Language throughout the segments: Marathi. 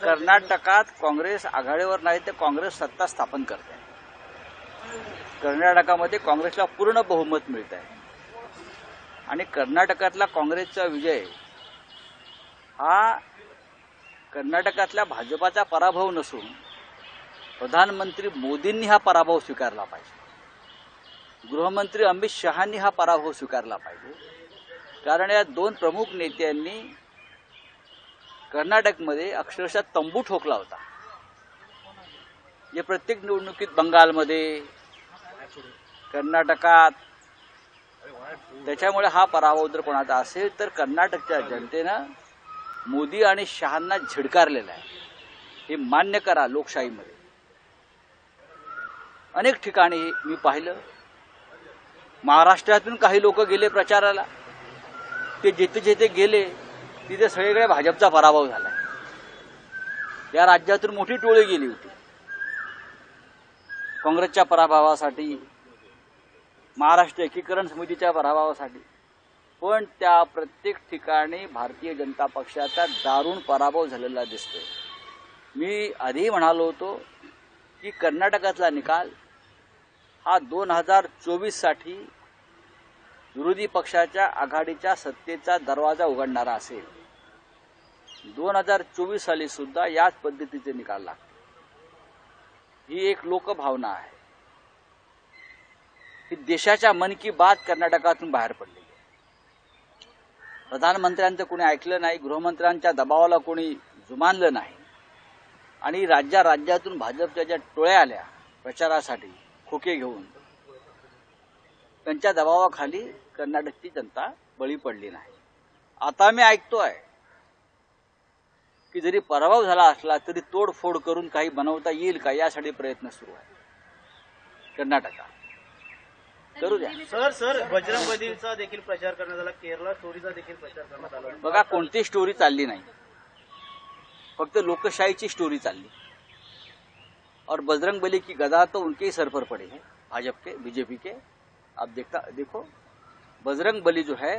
कर्नाटकात काँग्रेस आघाडीवर नाही तर काँग्रेस सत्ता स्थापन करते. कर्नाटकामध्ये काँग्रेसला पूर्ण बहुमत मिळत आहे आणि कर्नाटकातला काँग्रेसचा विजय हा कर्नाटकातल्या भाजपाचा पराभव नसून प्रधानमंत्री मोदींनी हा पराभव स्वीकारला पाहिजे. गृहमंत्री अमित शहांनी हा पराभव स्वीकारला पाहिजे. कारण या दोन प्रमुख नेत्यांनी कर्नाटकमध्ये अक्षरशः तंबू ठोकला होता. जे प्रत्येक निवडणुकीत बंगालमध्ये, कर्नाटकात, त्याच्यामुळे हा पराभव जर कोणाचा असेल तर कर्नाटकच्या जनतेनं मोदी आणि शहांना झिडकारलेला आहे. हे मान्य करा. लोकशाहीमध्ये अनेक ठिकाणी मी पाहिलं, महाराष्ट्रातून काही लोक गेले प्रचाराला, ते जिथे जिथे गेले तिथे सगळीकडे भाजपचा पराभव झाला. या राज्यातून मोठी टोळी गेली होती काँग्रेसच्या पराभवासाठी, महाराष्ट्र एकीकरण समितीच्या पराभवासाठी, पण त्या प्रत्येक ठिकाणी भारतीय जनता पक्षाचा दारुण पराभव झालेला दिसतोय. मी आधी म्हणालो होतो की कर्नाटकातला निकाल हा 2024 साठी विरोधी पक्षाच्या आघाडीच्या सत्तेचा दरवाजा उघडणारा असेल. 2024 साली सुद्धा याच पद्धतीचे निकाल लागतील. ही एक लोकभावना आहे. ही देशाच्या मन की बात कर्नाटकातून बाहेर पडली. प्रधानमंत्र्यांचं कोणी ऐकलं नाही, गृहमंत्र्यांच्या दबावाला कोणी जुमानलं नाही आणि राज्यातून भाजपच्या ज्या टोळ्या आल्या प्रचारासाठी खोके घेऊन, त्यांच्या दबावाखाली कर्नाटकची जनता बळी पडली नाही. आता मी ऐकतोय की जरी पराभव झाला असला तरी तोडफोड करून काही बनवता येईल का यासाठी प्रयत्न सुरू आहे कर्नाटकात. करू द्या. सर बजरंग बलीचा देखील प्रचार करण्यात आला, केरला स्टोरीचा देखील प्रचार करण्यात आला. बघा, कोणती स्टोरी चालली नाही, फक्त लोकशाहीची स्टोरी चालली. और बजरंग बली की गदा तो उनके ही सर पर पड़ी है, भाजपा के, बीजेपी के. आप देखो बजरंग बली जो है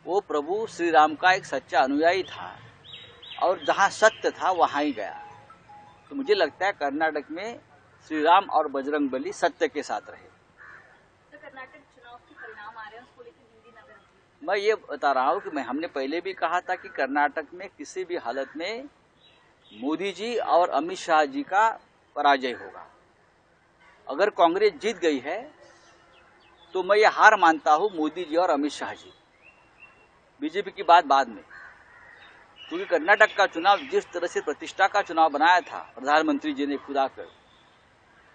वो प्रभु श्री राम का एक सच्चा अनुयायी था और जहां सत्य था वहां ही गया. तो मुझे लगता है कर्नाटक में श्री राम और बजरंग बली सत्य के साथ रहे. कर्नाटक चुनाव के परिणाम आ रहे हैं, उसको लेकर हिंदी नगर मैं ये बता रहा हूं कि हमने पहले भी कहा था कि कर्नाटक में किसी भी हालत में मोदी जी और अमित शाह जी का पराजय होगा. अगर कांग्रेस जीत गई है तो मैं ये हार मानता हूं मोदी जी और अमित शाह जी. बीजेपी की बात बाद में, क्योंकि कर्नाटक का चुनाव जिस तरह से प्रतिष्ठा का चुनाव बनाया था प्रधानमंत्री जी ने खुद आकर,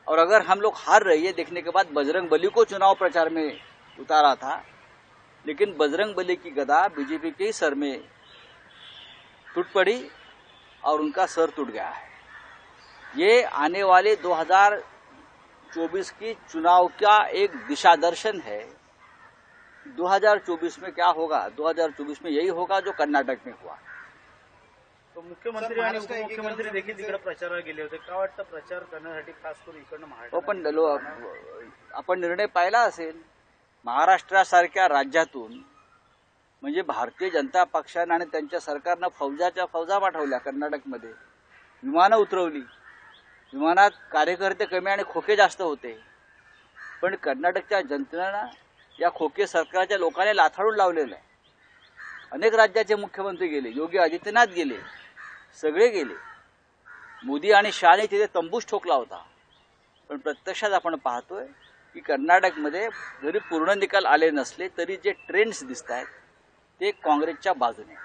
और अगर हम लोग हार रहे हैं देखने के बाद बजरंग बली को चुनाव प्रचार में उतारा था, लेकिन बजरंग बली की गदा बीजेपी के ही सर में टूट पड़ी और उनका सर टूट गया है. ये आने वाले 2024 की चुनाव का एक दिशा दर्शन है. 2024 में क्या होगा? 2024 में यही होगा जो कर्नाटक में हुआ. तो मुख्यमंत्री आणि उपमुख्यमंत्री देखील तिकडे प्रचाराला गेले होते. काय वाटतं प्रचार करण्यासाठी खास करून इकडनं महाराष्ट्र? पण आपण निर्णय पाहिला असेल, महाराष्ट्रासारख्या राज्यातून म्हणजे भारतीय जनता पक्षाने आणि त्यांच्या सरकारनं फौजा पाठवल्या कर्नाटकमध्ये, विमानं उतरवली. विमानात कार्यकर्ते कमी आणि खोके जास्त होते, पण कर्नाटकच्या जनतेनं या खोके सरकारच्या लोकांनी लाथाडून लावलेलं आहे. अनेक राज्याचे मुख्यमंत्री गेले, योगी आदित्यनाथ गेले, सगळे गेले. मोदी आणि शहाने तिथे तंबूच ठोकला होता. पण प्रत्यक्षात आपण पाहतोय की कर्नाटकमध्ये जरी पूर्ण निकाल आले नसले तरी जे ट्रेंड्स दिसत आहेत ते काँग्रेसच्या बाजूने.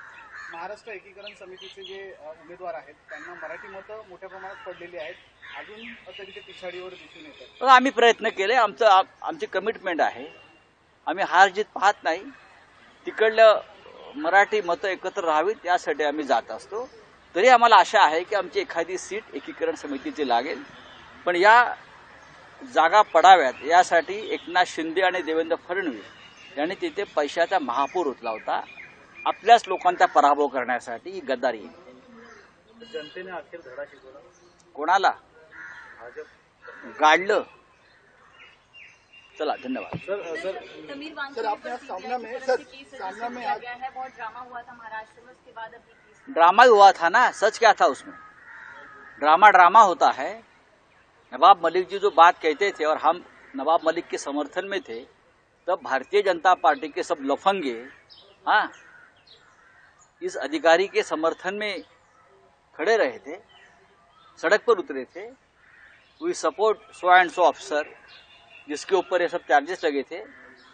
महाराष्ट्र एकीकरण समितीचे जे उमेदवार आहेत त्यांना मराठी मतं मोठ्या प्रमाणात पडलेली आहेत, अजून तरी ते पिछाडीवर दिसून येतात. आम्ही प्रयत्न केले, आमची कमिटमेंट आहे. आम्ही हार जीत पाहत नाही. तिकडलं मराठी मतं एकत्र राहावीत यासाठी आम्ही जात असतो. तरी आम्हाला आशा आहे की आमची एखादी सीट एकीकरण समितीची लागेल. पण या जागा पडाव्यात यासाठी एकनाथ शिंदे आणि देवेंद्र फडणवीस यांनी तिथे पैशाचा महापूर उचला होता. आपल्याच लोकांचा पराभव करण्यासाठी ही गद्दारी. जनतेने अखेर धडा शिकवला. कोणाला भाजप गाडलं चला धन्यवाद। सर समीर सर, आपने आज सामना में आज गया है, बहुत ड्रामा हुआ था महाराष्ट्र में, उसके बाद अभी केस ड्रामा ही हुआ था ना, सच क्या था उसमें? ड्रामा होता है। नवाब मलिक जी जो बात कहते थे और हम नवाब मलिक के समर्थन में थे, तब भारतीय जनता पार्टी के सब लफंगे इस अधिकारी के समर्थन में खड़े रहे थे, सड़क पर उतरे थे। We support so and so officer, जिसके ऊपर ये सब चार्जेस लगे थे।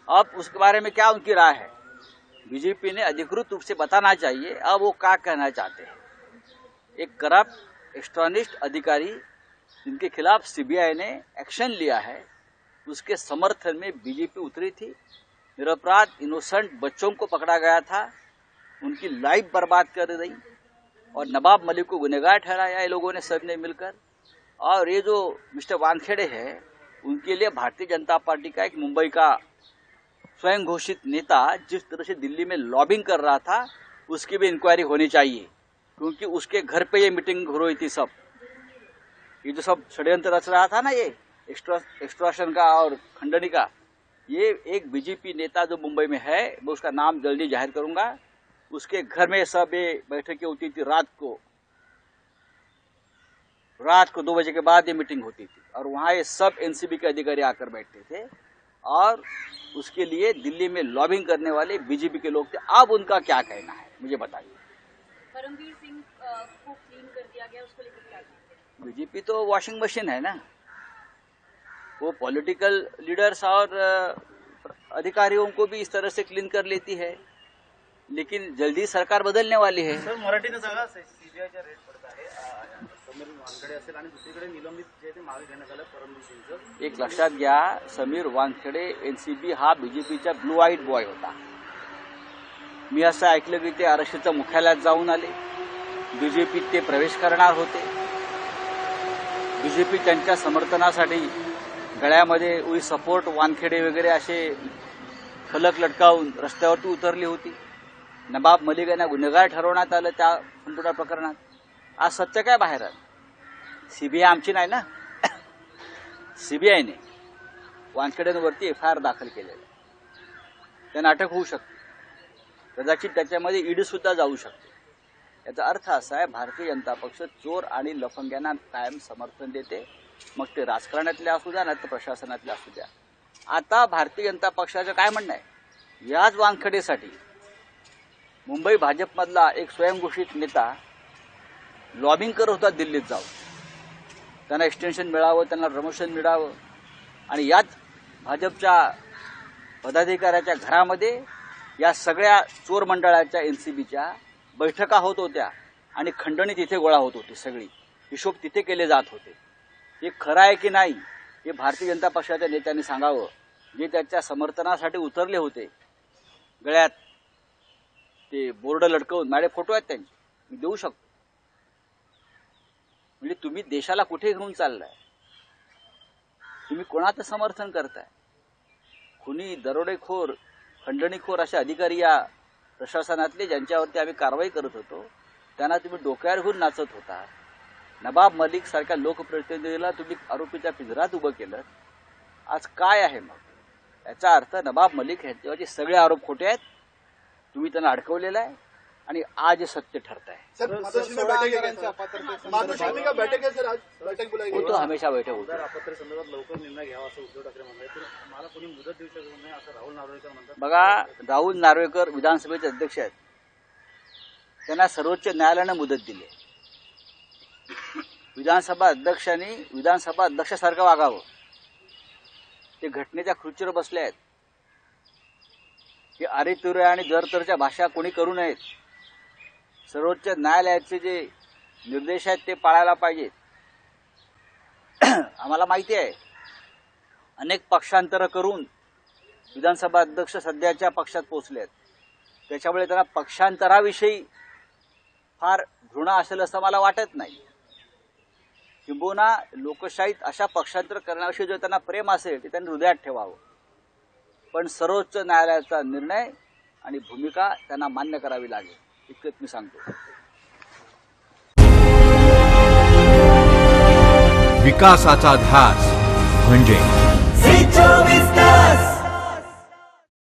अब उसके बारे में क्या उनकी राय है, बीजेपी ने अधिकृत रूप से बताना चाहिए अब वो क्या कहना चाहते हैं। एक करप्ट एक्सट्रॉनिस्ट अधिकारी जिनके खिलाफ सीबीआई ने एक्शन लिया है, उसके समर्थन में बीजेपी उतरी थी। निरपराध इनोसेंट बच्चों को पकड़ा गया था, उनकी लाइफ बर्बाद कर दी और नवाब मलिक को गुनहगार ठहराया ये लोगों ने सबने मिलकर। और ये जो मिस्टर वानखेड़े है, उनके लिए भारतीय जनता पार्टी का एक मुंबई का स्वयं घोषित नेता जिस तरह से दिल्ली में लॉबिंग कर रहा था, उसकी भी इंक्वायरी होनी चाहिए, क्योंकि उसके घर पे ये मीटिंग हो रही थी। सब ये जो सब षड्यंत्र रच रहा था ना, ये एक्सट्रॉशन का और खंडनी का, ये एक बीजेपी नेता जो मुंबई में है, मैं उसका नाम जल्दी जाहिर करूंगा, उसके घर में सब ये बैठकें होती थी। रात को 2 बजे के बाद ये मीटिंग होती थी और वहाँ ये सब एनसीबी के अधिकारी आकर बैठते थे और उसके लिए दिल्ली में लॉबिंग करने वाले बीजेपी के लोग थे। अब उनका क्या कहना है मुझे बताइए। परमवीर सिंह को क्लीन कर दिया गया, उसको लेकर क्या कहते हैं? बीजेपी तो वॉशिंग मशीन है ना, वो पॉलिटिकल लीडर्स और अधिकारियों को भी इस तरह से क्लीन कर लेती है, लेकिन जल्दी सरकार बदलने वाली है। सर मराठीने सांगा, सीबीआयच्या रेड पडत आहे समीर वानखेडे असेल आणि दुसरीकडे निलंबित जे ते मागे घेण्यात आलं परमवीर सिंगचं। एक लक्षात घ्या, समीर वानखेडे एनसीबी हा बीजेपीचा ब्लू आईड बॉय होता। मी असं ऐकलं की ते आरक्षीच्या मुख्यालयात जाऊन आले, बीजेपीत ते प्रवेश करणार होते। बीजेपी त्यांच्या समर्थनासाठी गळ्यामध्ये वी सपोर्ट वानखेडे वगैरे असे फलक लटकावून रस्त्यावरती उतरली होती। नवाब मलिक यांना गुन्हेगार ठरवण्यात आलं त्या संपूर्ण प्रकरणात। आज सत्य काय बाहेर आलं? सीबीआय आमची नाही ना, सीबीआयने वानखेडेंवरती एफआयआर दाखल केलेला आहे, त्यांना अटक होऊ शकते, कदाचित त्याच्यामध्ये ईडी सुद्धा जाऊ शकते। याचा अर्थ असा आहे, भारतीय जनता पक्ष चोर आणि लफंग्यांना कायम समर्थन देते, मग ते राजकारणातले असू द्या नाही तर प्रशासनातले असू द्या। आता भारतीय जनता पक्षाचं काय म्हणणं आहे, याच वानखेडेसाठी मुंबई भाजपमधला एक स्वयंघोषित नेता लॉबिंग करत होता दिल्लीत जाऊन, त्यांना एक्सटेन्शन मिळावं, त्यांना प्रमोशन मिळावं, आणि याच भाजपच्या पदाधिकाऱ्याच्या घरामध्ये या सगळ्या चोर मंडळाच्या एनसीबीच्या बैठका होत होत्या आणि खंडणी तिथे गोळा होत होती, सगळी हिशोब तिथे केले जात होते। हे खरं आहे की नाही हे भारतीय जनता पक्षाच्या नेत्यांनी सांगावं, जे त्याच्या समर्थनासाठी उतरले होते। गळ्यात ते बोर्ड लटकवून, माझे फोटो आहेत त्यांचे, मी देऊ शकतो। म्हणजे तुम्ही देशाला कुठे घेऊन चाललाय, तुम्ही कोणाचं समर्थन करताय? कुणी दरोडेखोर, खंडणीखोर असे अधिकारी या प्रशासनातले ज्यांच्यावरती आम्ही कारवाई करत होतो, त्यांना तुम्ही डोक्यावर घेऊन नाचत होता। नवाब मलिक सारख्या लोकप्रतिनिधीला तुम्ही आरोपीच्या पिंजऱ्यात उभं केलं। आज काय आहे मग? याचा अर्थ नवाब मलिक यांच्यावरचे सगळे आरोप खोटे आहेत, तुम्ही त्यांना अडकवलेलं आहे आणि आज सत्य ठरत आहे। वो तो हमेशा बैठक होती है। आपत्ती संदर्भात लवकर निर्णय घ्यावा असं उद्धव ठाकरे म्हणतात, तर मला कोणी मुदत देऊ शकत नाही असं राहुल नार्वेकर म्हणतात। बघा, राहुल नार्वेकर विधानसभेचे अध्यक्ष आहेत, त्यांना सर्वोच्च न्यायालयाने मुदत दिली आहे। विधानसभा अध्यक्षांनी विधानसभा अध्यक्षासारखं वागावं, ते घटनेच्या खुर्चीवर बसले आहेत। हे अरेतुरे आणि दरतरच्या भाषा कोणी करू नयेत। सर्वोच्च न्यायालयाचे जे निर्देश आहेत ते पाळायला पाहिजेत। आम्हाला माहिती आहे, अनेक पक्षांतर करून विधानसभा अध्यक्ष सध्याच्या पक्षात पोहोचले आहेत, त्याच्यामुळे त्यांना पक्षांतराविषयी फार घृणा असेल असं मला वाटत नाही। किंबहुना लोकशाहीत अशा पक्षांतर करण्याविषयी जर त्यांना प्रेम असेल ते त्यांनी हृदयात ठेवावं, पण सर्वोच्च न्यायालयाचा निर्णय आणि भूमिका त्यांना मान्य करावी लागेल, इतकंच मी सांगतो। विकासाचा ध्यास म्हणजे